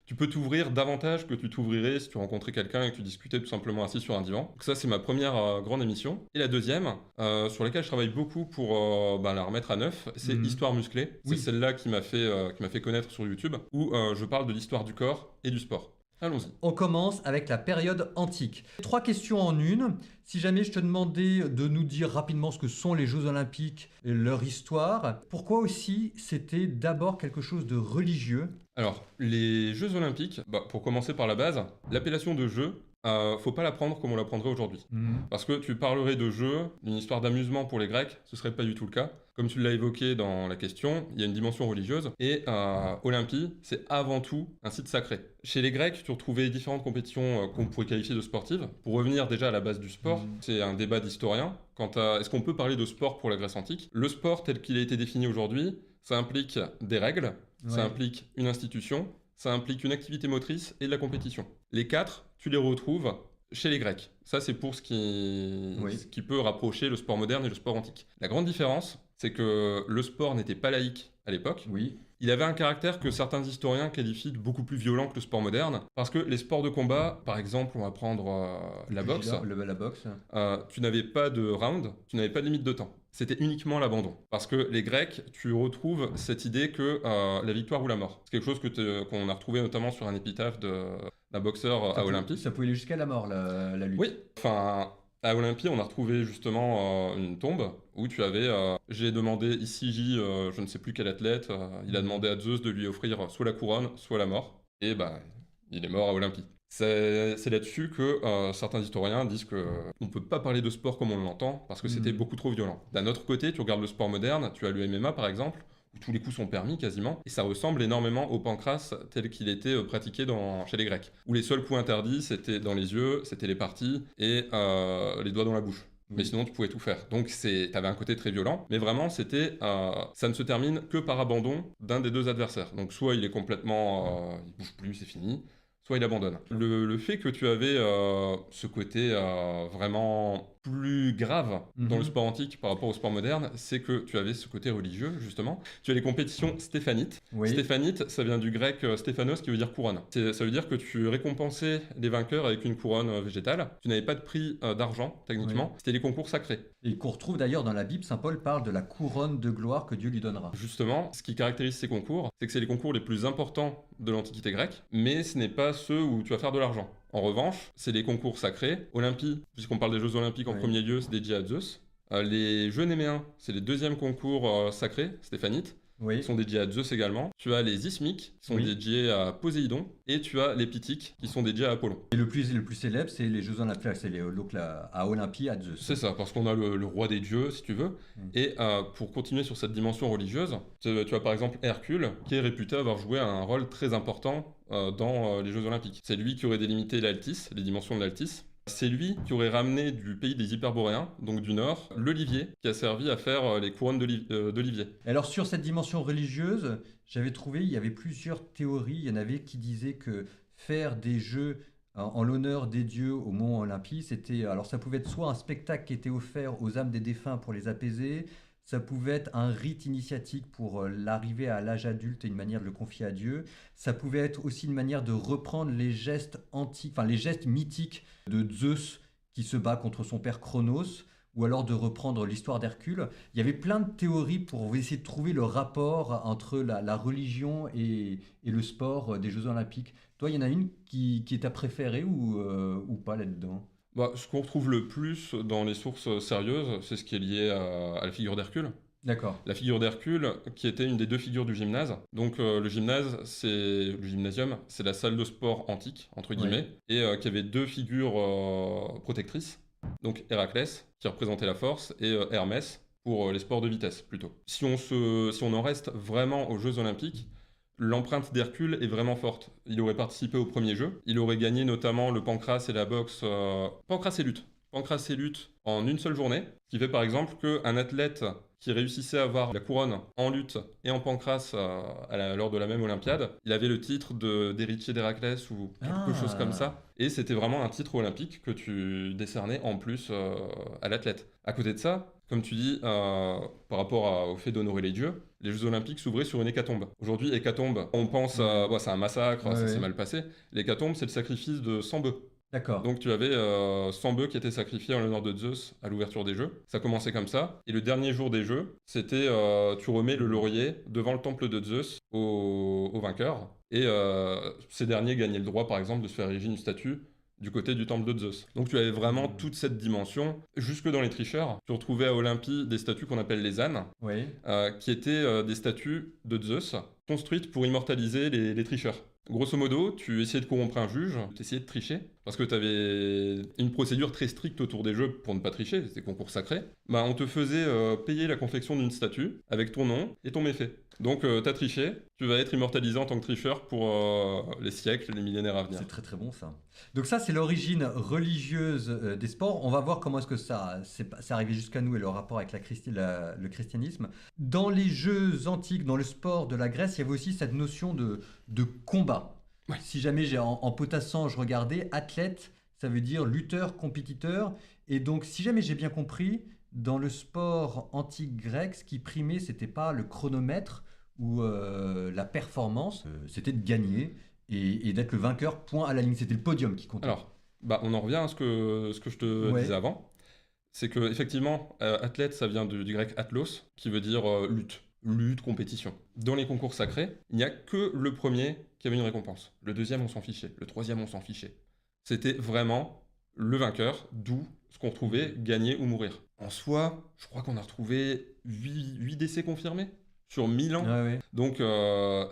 Tu peux t'ouvrir davantage que tu t'ouvrirais si tu rencontrais quelqu'un et que tu discutais tout simplement assis sur un divan. Donc ça, c'est ma première grande émission. Et la deuxième, sur laquelle je travaille beaucoup pour la remettre à neuf, c'est Mhm. Histoire musclée. C'est Oui. celle-là qui m'a fait connaître sur YouTube, où je parle de l'histoire du corps et du sport. Allons-y. On commence avec la période antique. Trois questions en une. Si jamais je te demandais de nous dire rapidement ce que sont les Jeux Olympiques et leur histoire, pourquoi aussi c'était d'abord quelque chose de religieux? Alors, les Jeux Olympiques, pour commencer par la base, l'appellation de jeu, faut pas la prendre comme on la prendrait aujourd'hui. Mhm. Parce que tu parlerais de jeu, d'une histoire d'amusement pour les Grecs, ce serait pas du tout le cas. Comme tu l'as évoqué dans la question, il y a une dimension religieuse. Et Olympie, c'est avant tout un site sacré. Chez les Grecs, tu retrouvais différentes compétitions qu'on pourrait qualifier de sportives. Pour revenir déjà à la base du sport, c'est un débat d'historiens. Quant à est-ce qu'on peut parler de sport pour la Grèce antique? Le sport tel qu'il a été défini aujourd'hui, ça implique des règles, ça Ouais. implique une institution, ça implique une activité motrice et de la compétition. Les quatre, tu les retrouves chez les Grecs. Ça, c'est pour Oui. ce qui peut rapprocher le sport moderne et le sport antique. La grande différence, c'est que le sport n'était pas laïque à l'époque. Oui. Il avait un caractère que certains historiens qualifient de beaucoup plus violent que le sport moderne, parce que les sports de combat, par exemple, on va prendre la boxe, La boxe. tu n'avais pas de round, tu n'avais pas de limite de temps. C'était uniquement l'abandon. Parce que les Grecs, tu retrouves cette idée que la victoire ou la mort. C'est quelque chose qu'on a retrouvé notamment sur un épitaphe d'un boxeur à Olympie. Ça pouvait aller jusqu'à la mort, la lutte. Oui, enfin, à Olympie, on a retrouvé justement une tombe où tu avais j'ai demandé ici je ne sais plus quel athlète, il a demandé à Zeus de lui offrir soit la couronne, soit la mort. Et il est mort à Olympie. C'est là-dessus que certains historiens disent que on peut pas parler de sport comme on l'entend parce que c'était beaucoup trop violent. D'un autre côté, tu regardes le sport moderne, tu as le MMA par exemple, où tous les coups sont permis quasiment, et ça ressemble énormément au pancrace tel qu'il était pratiqué chez les Grecs, où les seuls coups interdits c'était dans les yeux, c'était les parties et les doigts dans la bouche. Mais sinon, tu pouvais tout faire. Donc, t'avais un côté très violent. Mais vraiment, ça ne se termine que par abandon d'un des deux adversaires. Donc, soit il est complètement, il bouge plus, c'est fini. Soit il abandonne. Le fait que tu avais ce côté vraiment plus grave dans le sport antique par rapport au sport moderne, c'est que tu avais ce côté religieux, justement. Tu as les compétitions stéphanites. Oui. Stéphanite, ça vient du grec stéphanos, qui veut dire couronne. Ça veut dire que tu récompensais les vainqueurs avec une couronne végétale. Tu n'avais pas de prix d'argent, techniquement. C'était les concours sacrés. Et qu'on retrouve d'ailleurs dans la Bible, Saint Paul parle de la couronne de gloire que Dieu lui donnera. Justement, ce qui caractérise ces concours, c'est que c'est les concours les plus importants de l'Antiquité grecque, mais ce n'est pas ceux où tu vas faire de l'argent. En revanche, c'est les concours sacrés. Olympie, puisqu'on parle des Jeux Olympiques en premier lieu, c'est dédié à Zeus. Les Jeux Néméens, c'est les deuxièmes concours sacrés, stéphanites. Oui. Qui sont dédiés à Zeus également. Tu as les ismiques, qui sont dédiés à Poséidon, et tu as les pythiques, qui sont dédiés à Apollon. Et le plus célèbre, c'est les Jeux Olympiques, c'est à Olympie, à Zeus. C'est ça, parce qu'on a le roi des dieux, si tu veux. Et pour continuer sur cette dimension religieuse, tu as par exemple Hercule, qui est réputé avoir joué un rôle très important dans les Jeux Olympiques. C'est lui qui aurait délimité l'Altis, les dimensions de l'Altis. C'est lui qui aurait ramené du pays des Hyperboréens, donc du nord, l'olivier, qui a servi à faire les couronnes d'olivier. Alors sur cette dimension religieuse, j'avais trouvé, il y avait plusieurs théories. Il y en avait qui disaient que faire des jeux en l'honneur des dieux au mont Olympie, alors ça pouvait être soit un spectacle qui était offert aux âmes des défunts pour les apaiser, ça pouvait être un rite initiatique pour l'arrivée à l'âge adulte et une manière de le confier à Dieu. Ça pouvait être aussi une manière de reprendre les gestes antiques, enfin les gestes mythiques de Zeus qui se bat contre son père Chronos, ou alors de reprendre l'histoire d'Hercule. Il y avait plein de théories pour essayer de trouver le rapport entre la religion et le sport des Jeux Olympiques. Toi, il y en a une qui est ta préférée ou pas là-dedans? Ce qu'on retrouve le plus dans les sources sérieuses, c'est ce qui est lié à la figure d'Hercule. D'accord. La figure d'Hercule, qui était une des deux figures du gymnase. Donc le gymnasium, c'est la salle de sport antique, entre guillemets, et qui avait deux figures protectrices. Donc Héraclès, qui représentait la force, et Hermès, pour les sports de vitesse, plutôt. Si on en reste vraiment aux Jeux Olympiques, l'empreinte d'Hercule est vraiment forte. Il aurait participé au premier jeu. Il aurait gagné notamment le pancrace et la boxe. Pancrace et lutte. Pancrace et lutte en une seule journée. Ce qui fait par exemple qu'un athlète qui réussissait à avoir la couronne en lutte et en pancrace lors de la même Olympiade, il avait le titre d'héritier d'Héraclès ou quelque chose comme ça. Et c'était vraiment un titre olympique que tu décernais en plus à l'athlète. À côté de ça, comme tu dis, par rapport au fait d'honorer les dieux, les Jeux Olympiques s'ouvraient sur une hécatombe. Aujourd'hui, hécatombe, on pense à c'est un massacre, Ouais, ça ouais. s'est mal passé. L'hécatombe, c'est le sacrifice de 100 bœufs. D'accord. Donc tu avais 100 bœufs qui étaient sacrifiés en l'honneur de Zeus à l'ouverture des Jeux. Ça commençait comme ça. Et le dernier jour des Jeux, c'était tu remets le laurier devant le temple de Zeus aux vainqueurs. Et ces derniers gagnaient le droit, par exemple, de se faire ériger une statue du côté du temple de Zeus. Donc tu avais vraiment toute cette dimension. Jusque dans les tricheurs, tu retrouvais à Olympie des statues qu'on appelle les ânes, Oui. qui étaient des statues de Zeus construites pour immortaliser les tricheurs. Grosso modo, tu essayais de corrompre un juge, tu essayais de tricher, parce que tu avais une procédure très stricte autour des jeux pour ne pas tricher, c'était des concours sacrés. Bah, on te faisait payer la confection d'une statue avec ton nom et ton méfait. Donc t'as triché, tu vas être immortalisé en tant que tricheur pour les siècles, les millénaires à venir. C'est très très bon ça. Donc ça c'est l'origine religieuse des sports. On va voir comment est-ce que c'est arrivé jusqu'à nous et le rapport avec le christianisme. Dans les jeux antiques, dans le sport de la Grèce, il y avait aussi cette notion de combat. Ouais. Si jamais en potassant, je regardais, athlète, ça veut dire lutteur, compétiteur. Et donc si jamais j'ai bien compris, dans le sport antique grec, ce qui primait, c'était pas le chronomètre ou la performance, c'était de gagner et d'être le vainqueur point à la ligne. C'était le podium qui comptait. Alors, bah, on en revient à ce que je te Ouais. disais avant. C'est que effectivement, athlète, ça vient du grec atlos, qui veut dire lutte. Lutte, compétition. Dans les concours sacrés, il n'y a que le premier qui avait une récompense. Le deuxième, on s'en fichait. Le troisième, on s'en fichait. C'était vraiment le vainqueur, d'où ce qu'on retrouvait, gagner ou mourir. En soi, je crois qu'on a retrouvé 8 décès confirmés sur 1000 ans. Ouais, ouais. Donc,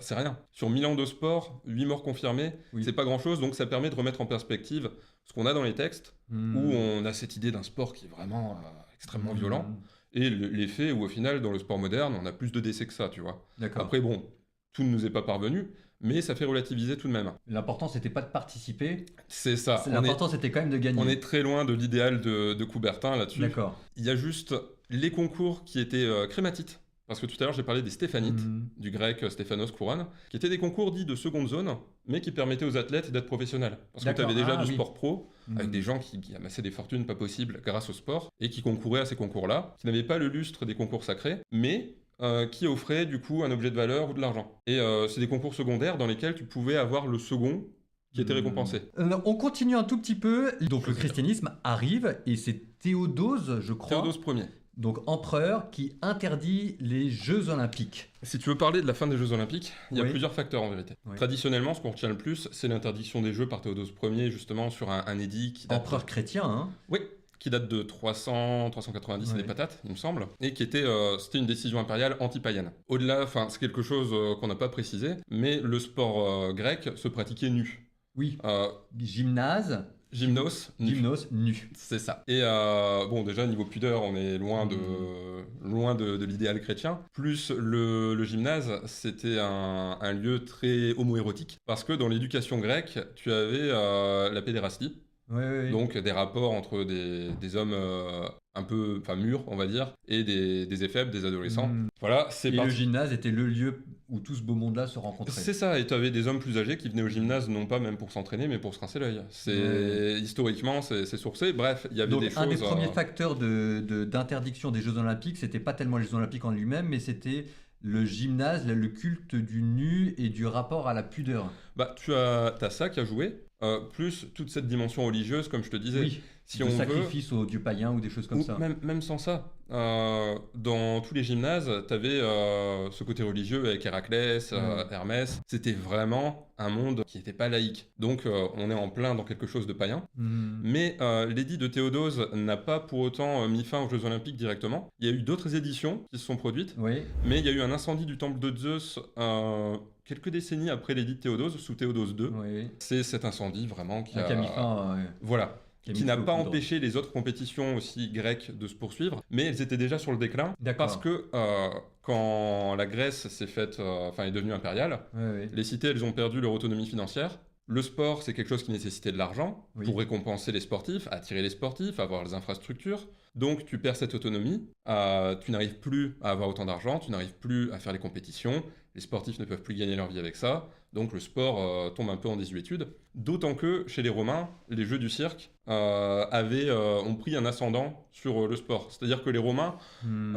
c'est rien. Sur 1000 ans de sport, 8 morts confirmés, Oui. c'est pas grand-chose. Donc, ça permet de remettre en perspective ce qu'on a dans les textes, Hmm. où on a cette idée d'un sport qui est vraiment extrêmement violent, et les faits où, au final, dans le sport moderne, on a plus de décès que ça, tu vois. D'accord. Après, bon, tout ne nous est pas parvenu, mais ça fait relativiser tout de même. L'important, c'était pas de participer. C'est ça. L'important, c'était quand même de gagner. On est très loin de l'idéal de Coubertin là-dessus. D'accord. Il y a juste les concours qui étaient crématites. Parce que tout à l'heure, j'ai parlé des Stéphanites, Mhm. du grec Stéphanos couronne, qui étaient des concours dits de seconde zone, mais qui permettaient aux athlètes d'être professionnels. Parce que tu D'accord. avais déjà Ah, du oui. sport pro, avec Mhm. des gens qui amassaient des fortunes pas possibles grâce au sport, et qui concouraient à ces concours-là, qui n'avaient pas le lustre des concours sacrés, mais qui offraient du coup un objet de valeur ou de l'argent. Et c'est des concours secondaires dans lesquels tu pouvais avoir le second qui était récompensé. On continue un tout petit peu. Donc Je le sais christianisme arrive et c'est Théodose, je crois, Théodose Ier. donc empereur, qui interdit les Jeux Olympiques. Si tu veux parler de la fin des Jeux Olympiques, il y a Oui. plusieurs facteurs en vérité. Oui. Traditionnellement, ce qu'on retient le plus, c'est l'interdiction des Jeux par Théodose Ier, justement, sur un édit qui date, Empereur chrétien, hein. oui, qui date de 300, 390 et Ouais. des patates, il me semble, et qui était, c'était une décision impériale anti-païenne. Au-delà, enfin, c'est quelque chose qu'on n'a pas précisé, mais le sport grec se pratiquait nu. Oui. Euh, Gymnase, Gymnos, nu. gymnos, nu. C'est ça. Et bon, déjà, niveau pudeur, on est loin de l'idéal chrétien. Plus le gymnase, c'était un lieu très homoérotique. Parce que dans l'éducation grecque, tu avais la pédérastie. Oui, oui, oui. Donc des rapports entre des hommes un peu mûrs, on va dire, et des éphèbes, des adolescents. Mm. Voilà, c'est Et le parti. gymnase était le lieu où tout ce beau monde-là se rencontrait. C'est ça, et tu avais des hommes plus âgés qui venaient au gymnase, non pas même pour s'entraîner, mais pour se rincer l'œil. Historiquement, c'est sourcé. Bref, il y avait Donc des choses. un des premiers facteurs d'interdiction des Jeux Olympiques, c'était pas tellement les Jeux Olympiques en lui-même, mais c'était le gymnase, le culte du nu et du rapport à la pudeur. Bah, t'as ça qui a joué, plus toute cette dimension religieuse, comme je te disais. Oui, Si de on veut, sacrifice aux dieux païens ou des choses comme ou ça. même sans ça, dans tous les gymnases, t'avais ce côté religieux avec Héraclès, Hermès. C'était vraiment un monde qui n'était pas laïque. Donc on est en plein dans quelque chose de païen. Mhm. Mais l'édit de Théodose n'a pas pour autant mis fin aux Jeux Olympiques directement. Il y a eu d'autres éditions qui se sont produites, Oui, mais il y a eu un incendie du temple de Zeus quelques décennies après l'édit de Théodose, sous Théodose II. oui. C'est cet incendie vraiment qui Qui a mis fin. Voilà. Qui a Qui mis n'a feu aux pas poudres. empêché les autres compétitions aussi grecques de se poursuivre, mais elles étaient déjà sur le déclin. D'accord. Parce que quand la Grèce s'est faite, est devenue impériale, Oui, oui. les cités elles ont perdu leur autonomie financière. Le sport, c'est quelque chose qui nécessitait de l'argent Oui. pour récompenser les sportifs, attirer les sportifs, avoir les infrastructures. Donc tu perds cette autonomie, tu n'arrives plus à avoir autant d'argent, tu n'arrives plus à faire les compétitions, les sportifs ne peuvent plus gagner leur vie avec ça, donc le sport tombe un peu en désuétude. D'autant que chez les Romains, les jeux du cirque ont pris un ascendant sur le sport. C'est-à-dire que les Romains, Hmm.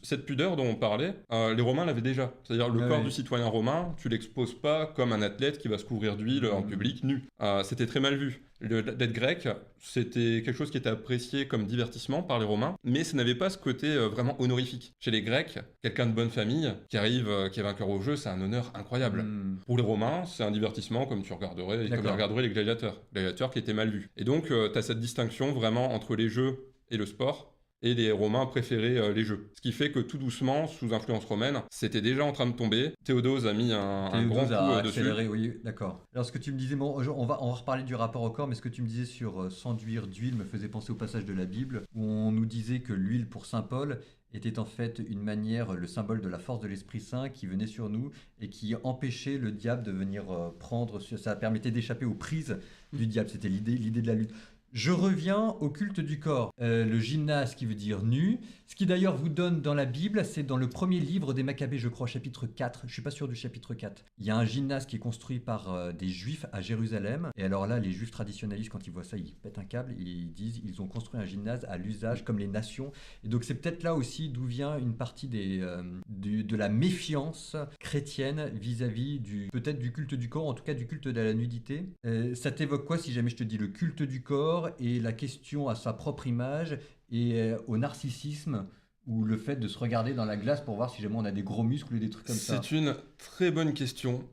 cette pudeur dont on parlait, les Romains l'avaient déjà. C'est-à-dire le Ah corps oui. du citoyen romain, tu l'exposes pas comme un athlète qui va se couvrir d'huile en Hmm. public nu. C'était très mal vu. L'athlète grec, c'était quelque chose qui était apprécié comme divertissement par les Romains, mais ça n'avait pas ce côté vraiment honorifique. Chez les Grecs, quelqu'un de bonne famille qui arrive, qui est vainqueur au jeu, c'est un honneur incroyable. Hmm. Pour les Romains, c'est un divertissement comme tu regarderais, comme ils D'accord. regarderaient les gladiateurs qui étaient mal vus. Et donc, tu as cette distinction vraiment entre les jeux et le sport. Et les Romains préféraient les jeux. Ce qui fait que tout doucement, sous influence romaine, c'était déjà en train de tomber. Théodose a mis un grand Théodose coup a dessus. accéléré, oui, d'accord. Alors, ce que tu me disais, bon, on va reparler du rapport au corps, mais ce que tu me disais sur s'enduire d'huile me faisait penser au passage de la Bible, où on nous disait que l'huile pour Saint Paul était en fait une manière, le symbole de la force de l'Esprit Saint qui venait sur nous et qui empêchait le diable de venir prendre, ça permettait d'échapper aux prises du diable, c'était l'idée de la lutte. Je reviens au culte du corps. Le gymnase qui veut dire nu. Ce qui d'ailleurs vous donne dans la Bible, c'est dans le premier livre des Maccabées, je crois, chapitre 4. Je suis pas sûr du chapitre 4. Il y a un gymnase qui est construit par des juifs à Jérusalem. Et alors là, les juifs traditionnalistes, quand ils voient ça, ils pètent un câble et ils disent ils ont construit un gymnase à l'usage comme les nations. Et donc c'est peut-être là aussi d'où vient une partie de la méfiance chrétienne vis-à-vis peut-être du culte du corps, en tout cas du culte de la nudité. Ça t'évoque quoi si jamais je te dis le culte du corps et la question à sa propre image et au narcissisme ou le fait de se regarder dans la glace pour voir si jamais on a des gros muscles ou des trucs comme ça? C'est une très bonne question.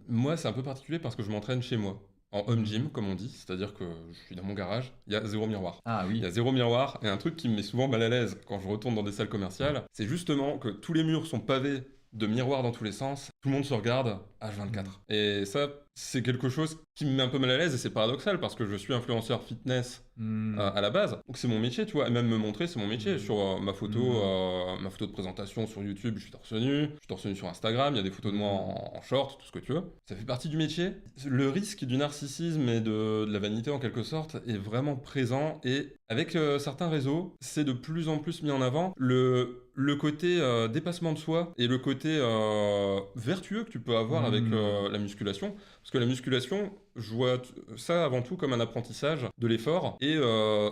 Moi, c'est un peu particulier parce que je m'entraîne chez moi. En home gym, comme on dit, c'est-à-dire que je suis dans mon garage, il y a zéro miroir. Ah Il y oui. a zéro miroir, et un truc qui me met souvent mal à l'aise quand je retourne dans des salles commerciales, c'est justement que tous les murs sont pavés de miroirs dans tous les sens, tout le monde se regarde H24. Et ça, c'est quelque chose qui me met un peu mal à l'aise, et c'est paradoxal parce que je suis influenceur fitness Hmm. à la base. Donc c'est mon métier, tu vois, et même me montrer, c'est mon métier. Hmm. Sur Hmm. ma photo de présentation sur YouTube, je suis torse nu sur Instagram, il y a des photos de moi Hmm. en short, tout ce que tu veux. Ça fait partie du métier. Le risque du narcissisme et de la vanité en quelque sorte est vraiment présent, et avec certains réseaux, c'est de plus en plus mis en avant. Le côté dépassement de soi et le côté vertueux que tu peux avoir avec Hmm. la musculation. Parce que la musculation, je vois ça avant tout comme un apprentissage de l'effort et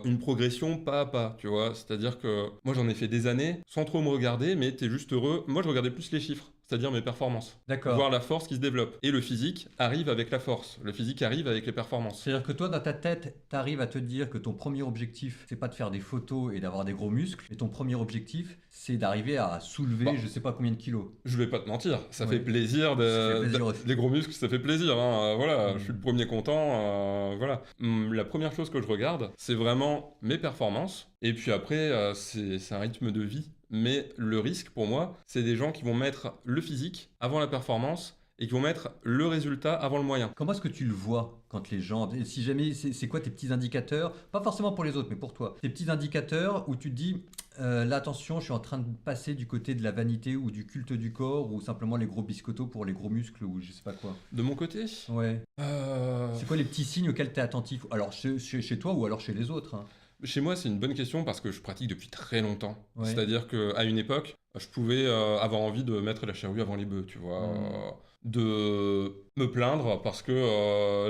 une progression pas à pas, tu vois. C'est-à-dire que moi j'en ai fait des années sans trop me regarder, mais t'es juste heureux. Moi je regardais plus les chiffres, c'est-à-dire mes performances. Voir D'accord. la force qui se développe. Et le physique arrive avec la force. Le physique arrive avec les performances. C'est-à-dire que toi, dans ta tête, tu arrives à te dire que ton premier objectif, c'est pas de faire des photos et d'avoir des gros muscles, mais ton premier objectif, c'est d'arriver à soulever Bon, je sais pas combien de kilos. je vais pas te mentir, ça fait Oui. plaisir Ça fait plaisir aussi. les gros muscles, ça fait plaisir, hein, voilà, je suis le Hmm. premier content, voilà. La première chose que je regarde, c'est vraiment mes performances, et puis après, c'est un rythme de vie, mais le risque pour moi, c'est des gens qui vont mettre le physique avant la performance, et qui vont mettre le résultat avant le moyen. Comment est-ce que tu le vois quand les gens... Si jamais, c'est quoi tes petits indicateurs? Pas forcément pour les autres, mais pour toi. Tes petits indicateurs où tu te dis, là attention, je suis en train de passer du côté de la vanité ou du culte du corps ou simplement les gros biscottos pour les gros muscles ou je sais pas quoi. De mon côté, Ouais. euh, C'est quoi les petits signes auxquels tu es attentif? Alors chez toi ou alors chez les autres, hein. chez moi, c'est une bonne question parce que je pratique depuis très longtemps. Ouais. C'est-à-dire qu'à une époque, je pouvais avoir envie de mettre la charrue avant les bœufs, tu vois. Hmm. De me plaindre parce que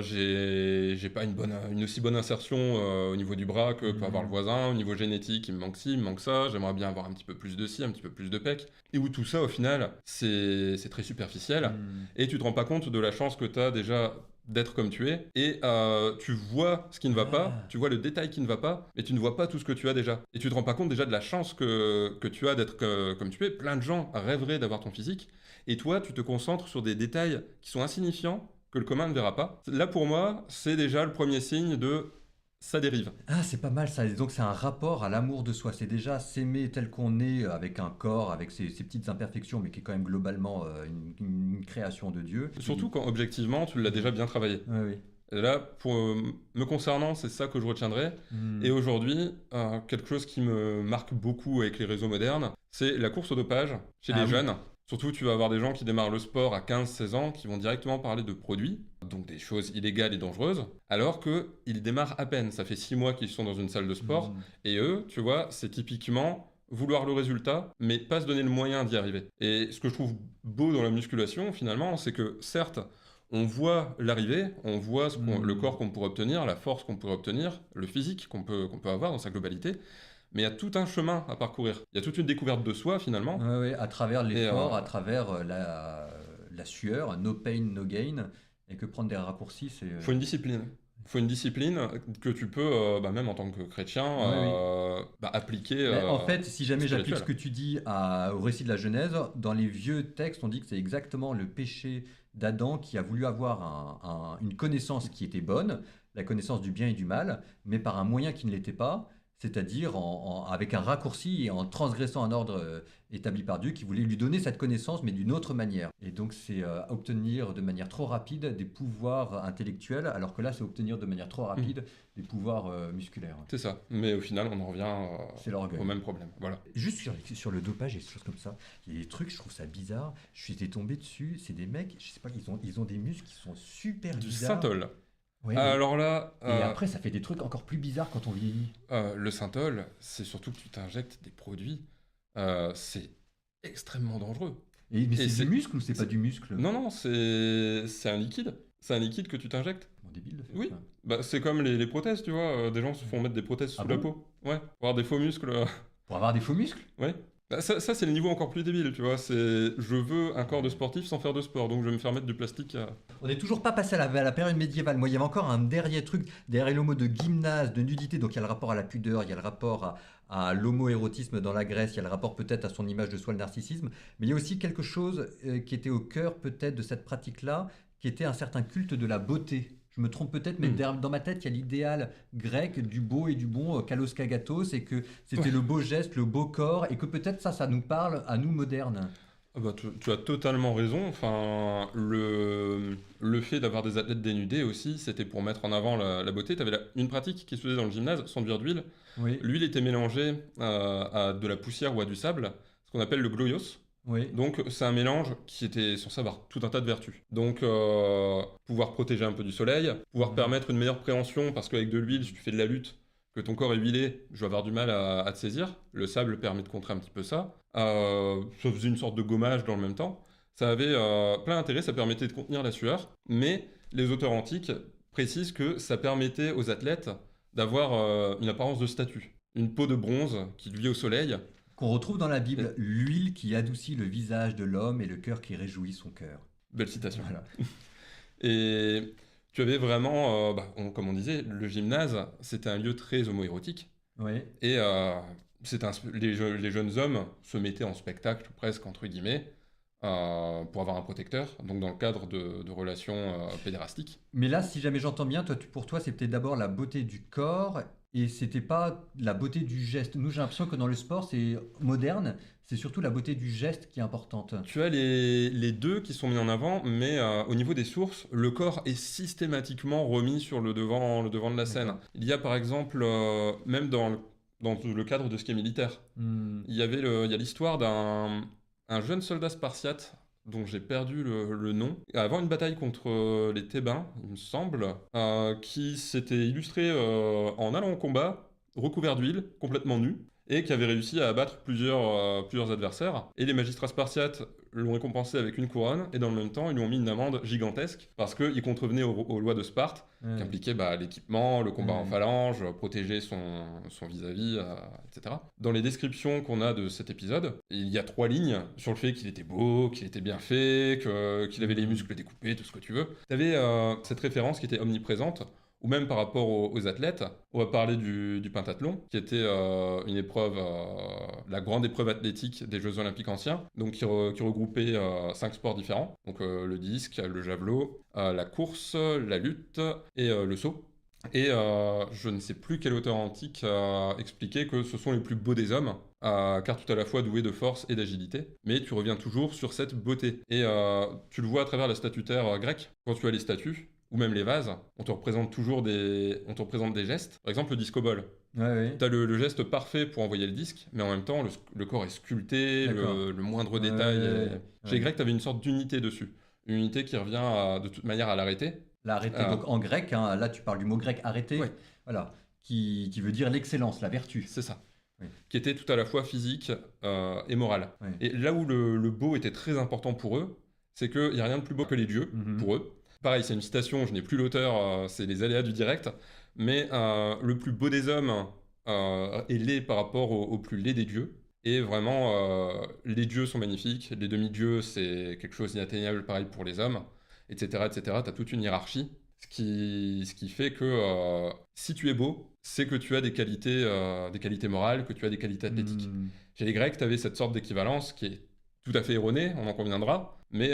j'ai pas une aussi bonne insertion au niveau du bras que peut avoir le Hmm. voisin. Au niveau génétique, il me manque ci, il me manque ça. J'aimerais bien avoir un petit peu plus de ci, un petit peu plus de pec. Et où tout ça, au final, c'est très superficiel. Hmm. Et tu te rends pas compte de la chance que tu as déjà d'être comme tu es, et tu vois ce qui ne va pas, Ah. tu vois le détail qui ne va pas, mais tu ne vois pas tout ce que tu as déjà. Et tu te rends pas compte déjà de la chance que tu as d'être comme tu es. Plein de gens rêveraient d'avoir ton physique, et toi, tu te concentres sur des détails qui sont insignifiants, que le commun ne verra pas. Là, pour moi, c'est déjà le premier signe de ça dérive. Ah, c'est pas mal ça. Donc c'est un rapport à l'amour de soi. C'est déjà s'aimer tel qu'on est, avec un corps, avec ses petites imperfections, mais qui est quand même globalement une création de Dieu. Surtout quand, objectivement, tu l'as déjà bien travaillé. Oui, oui. Et là, pour me concernant, c'est ça que je retiendrai. Et Hmm. aujourd'hui, quelque chose qui me marque beaucoup avec les réseaux modernes, c'est la course au dopage chez Ah les oui. jeunes. Surtout, tu vas avoir des gens qui démarrent le sport à 15-16 ans, qui vont directement parler de produits, donc des choses illégales et dangereuses, alors qu'ils démarrent à peine. Ça fait 6 mois qu'ils sont dans une salle de sport, Hmm. et eux, tu vois, c'est typiquement vouloir le résultat, mais pas se donner le moyen d'y arriver. Et ce que je trouve beau dans la musculation, finalement, c'est que certes, on voit l'arrivée, on voit le corps qu'on pourrait obtenir, la force qu'on pourrait obtenir, le physique qu'on peut avoir dans sa globalité, mais il y a tout un chemin à parcourir. Il y a toute une découverte de soi finalement. Ouais, ouais, à travers Et l'effort, à travers la sueur, no pain, no gain, et que prendre des raccourcis, c'est... faut une discipline. Faut une discipline que tu peux, même en tant que chrétien, Ouais, oui. appliquer Mais en fait, si jamais j'applique ce spirituel. que tu dis au récit de la Genèse, dans les vieux textes, on dit que c'est exactement le péché d'Adam qui a voulu avoir une connaissance qui était bonne, la connaissance du bien et du mal, mais par un moyen qui ne l'était pas, c'est-à-dire avec un raccourci et en transgressant un ordre établi par Dieu qui voulait lui donner cette connaissance, mais d'une autre manière. Et donc, c'est obtenir de manière trop rapide des pouvoirs intellectuels, alors que là, c'est obtenir de manière trop rapide des pouvoirs musculaires. C'est ça. Mais au final, on en revient C'est l'orgueil. au même problème. Voilà. Juste sur le dopage et des choses comme ça, il y a des trucs, je trouve ça bizarre. Je suis été tombé dessus, c'est des mecs, je sais pas, ils ont des muscles qui sont super Du bizarres. synthol. Ouais, Alors là, et après, ça fait des trucs encore plus bizarres quand on vieillit. le synthol, c'est surtout que tu t'injectes des produits. C'est extrêmement dangereux. Mais Et c'est du muscle ou c'est pas du muscle? Non, non, c'est un liquide. C'est un liquide que tu t'injectes. Bon, débile de faire Oui. ça. Bah, c'est comme les prothèses, tu vois. Des gens se font mettre des prothèses Ah sous la bon? peau. Ouais. Pour avoir des faux muscles. Pour avoir des faux muscles? Ouais. Bah, ça, c'est le niveau encore plus débile, tu vois. Je veux un corps de sportif sans faire de sport, donc je vais me faire mettre du plastique. On n'est toujours pas passé à la période médiévale. Moi, il y avait encore un dernier truc, derrière le mot de gymnase, de nudité. Donc, il y a le rapport à la pudeur, il y a le rapport à l'homo-érotisme dans la Grèce, il y a le rapport peut-être à son image de soi, le narcissisme. Mais il y a aussi quelque chose qui était au cœur peut-être de cette pratique-là, qui était un certain culte de la beauté. Je me trompe peut-être, mais dans ma tête, il y a l'idéal grec du beau et du bon, kalos kagatos, et que c'était Ouais. le beau geste, le beau corps, et que peut-être ça nous parle à nous modernes. Ah bah, tu as totalement raison. Enfin, le fait d'avoir des athlètes dénudés aussi, c'était pour mettre en avant la beauté. Tu avais une pratique qui se faisait dans le gymnase, sans dire d'huile. Oui, L'huile était mélangée à de la poussière ou à du sable, ce qu'on appelle le gloios. oui. Donc c'est un mélange qui était censé avoir tout un tas de vertus. Donc pouvoir protéger un peu du soleil, pouvoir Mhm. permettre une meilleure préhension, parce qu'avec de l'huile, si tu fais de la lutte, que ton corps est huilé, je vais avoir du mal à te saisir. Le sable permet de contrer un petit peu ça. Ça faisait une sorte de gommage dans le même temps. Ça avait plein d'intérêt, ça permettait de contenir la sueur, mais les auteurs antiques précisent que ça permettait aux athlètes d'avoir une apparence de statue. Une peau de bronze qui luit au soleil. Qu'on retrouve dans la Bible, Et- l'huile qui adoucit le visage de l'homme et le cœur qui réjouit son cœur. Belle citation. Voilà. Et tu avais vraiment, comme on disait, le gymnase, c'était un lieu très homoérotique. Oui. Et les jeunes hommes se mettaient en spectacle, presque, entre guillemets, pour avoir un protecteur, donc dans le cadre de relations pédérastiques. Mais là, si jamais j'entends bien, pour toi, c'était d'abord la beauté du corps et c'était pas la beauté du geste. Nous, j'ai l'impression que dans le sport, c'est moderne, c'est surtout la beauté du geste qui est importante. Tu as les deux qui sont mis en avant, mais au niveau des sources, le corps est systématiquement remis sur le devant de la scène. D'accord. Il y a par exemple, même dans le cadre de ce qui est militaire, Hmm. il y a l'histoire d'un jeune soldat spartiate dont j'ai perdu le nom, avant une bataille contre les Thébains, il me semble, qui s'était illustré en allant au combat, recouvert d'huile, complètement nu, et qui avait réussi à abattre plusieurs adversaires. Et les magistrats spartiates l'ont récompensé avec une couronne, et dans le même temps, ils lui ont mis une amende gigantesque, parce qu'il contrevenait aux lois de Sparte, qui Ouais. impliquait l'équipement, le combat en Ouais. phalange, protéger son vis-à-vis, etc. Dans les descriptions qu'on a de cet épisode, il y a 3 lignes sur le fait qu'il était beau, qu'il était bien fait, qu'il avait les muscles découpés, tout ce que tu veux. Tu avais cette référence qui était omniprésente, ou même par rapport aux athlètes. On va parler du pentathlon, qui était une épreuve, la grande épreuve athlétique des Jeux Olympiques anciens, donc qui regroupait 5 sports différents, donc le disque, le javelot, la course, la lutte et le saut. Et je ne sais plus quel auteur antique a expliqué que ce sont les plus beaux des hommes, car tout à la fois doués de force et d'agilité, mais tu reviens toujours sur cette beauté. Et tu le vois à travers la statutaire grecque, quand tu as les statues, ou même les vases, on te représente des gestes. Par exemple, le disco-ball. Ouais, ouais. Tu as le geste parfait pour envoyer le disque, mais en même temps, le corps est sculpté, D'accord. le moindre Ouais, détail. ouais. Chez les Grecs, tu avais une sorte d'unité dessus. Une unité qui revient de toute manière à l'arrêté. L'arrêté, Ah, donc en grec, hein, là tu parles du mot grec arrêté, ouais, voilà, qui veut dire l'excellence, la vertu. c'est ça. Oui. Qui était tout à la fois physique et moral. Ouais. Et là où le beau était très important pour eux, c'est qu'il n'y a rien de plus beau que les dieux, Mhm. pour eux, pareil, c'est une citation, je n'ai plus l'auteur, c'est les aléas du direct, mais le plus beau des hommes est laid par rapport au plus laid des dieux. Et vraiment, les dieux sont magnifiques, les demi-dieux, c'est quelque chose d'inatteignable, pareil pour les hommes, etc., etc. Tu as toute une hiérarchie, ce qui fait que si tu es beau, c'est que tu as des qualités morales, que tu as des qualités athlétiques. Chez les Grecs, tu avais cette sorte d'équivalence qui est tout à fait erronée, on en conviendra, mais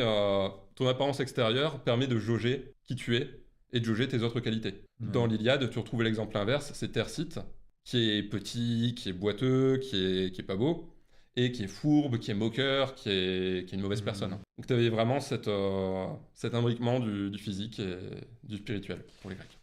ton apparence extérieure permet de jauger qui tu es et de jauger tes autres qualités. Dans l'Iliade, tu retrouves l'exemple inverse, c'est Thersites, qui est petit, qui est boiteux, qui est pas beau, et qui est fourbe, qui est moqueur, qui est une mauvaise personne. Donc tu avais vraiment cet imbriquement du physique et du spirituel pour les Grecs.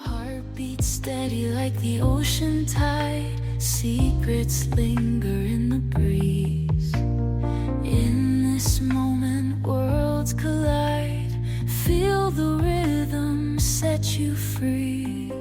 Heartbeat steady like the ocean tide. Secrets linger in the breeze. In this moment, worlds collide. Feel the rhythm set you free.